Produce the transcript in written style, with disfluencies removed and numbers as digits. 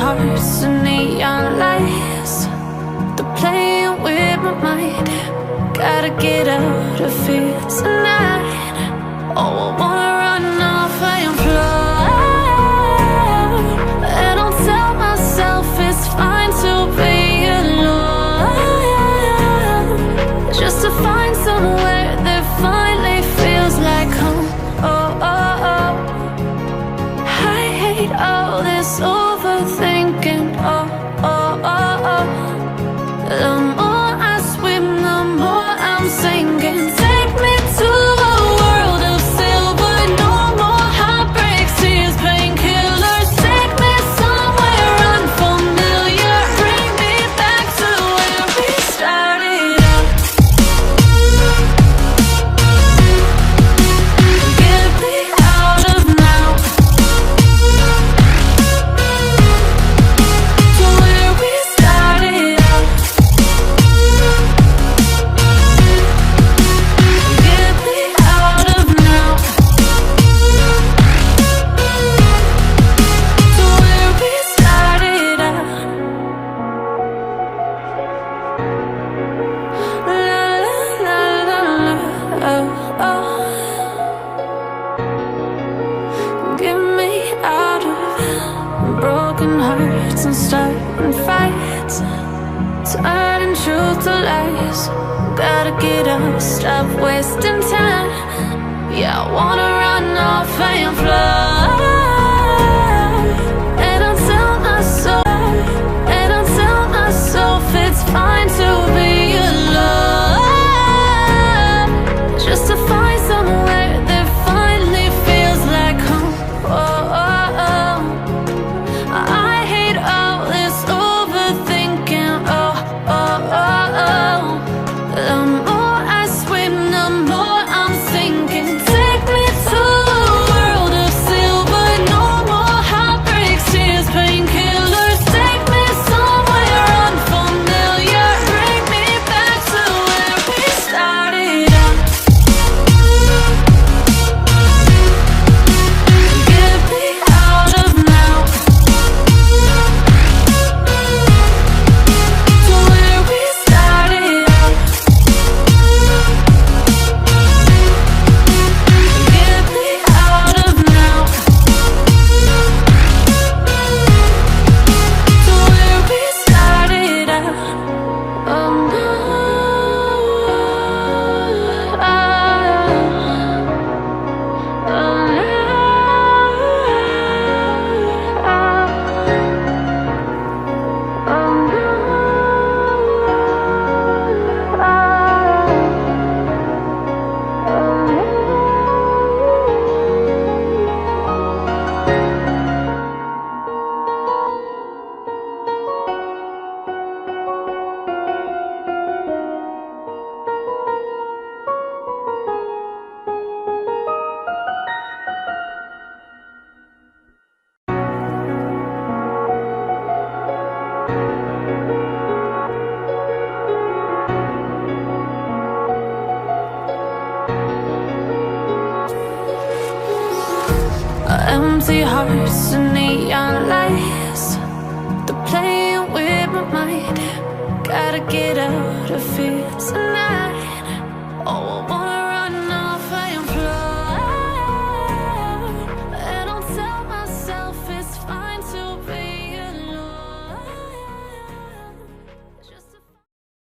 hearts and neon lights. They're playing with my mind. Gotta get out of here tonight. Oh, I wanna run off and fly. And I'll tell myself it's fine to be alone, just to find somewhere that finally feels like home. Oh, oh, oh. I hate all this overthinking. Oh, oh, oh, oh. The more I swim, the more I'm sinking. Take me to a world of silver. No more heartbreaks, tears, painkillers. Take me somewhere unfamiliar. Bring me back to where we started out. Get me out of now, to where we started out. Get me out of now, to where we started out. La la la la, oh, oh. Get me out of broken hearts and starting fights, turning truth to lies. Gotta get up, stop wasting time. Yeah, I wanna run off and fly. And I'll tell myself it's fine to be alone, just to find somewhere that finally feels like home. Oh, oh, oh. I hate all this overthinking. Oh, oh, oh, oh. The more I swim, the more I'm sinking. Take me to a world of silver. No more heartbreaks, tears, painkillers. Take me somewhere unfamiliar. Bring me back to where we started out. Get me out of now, to where we started out. Get me out of now, to where we started out. Oh no, empty hearts and neon lights. They're playing with my mind. Gotta get out of here tonight.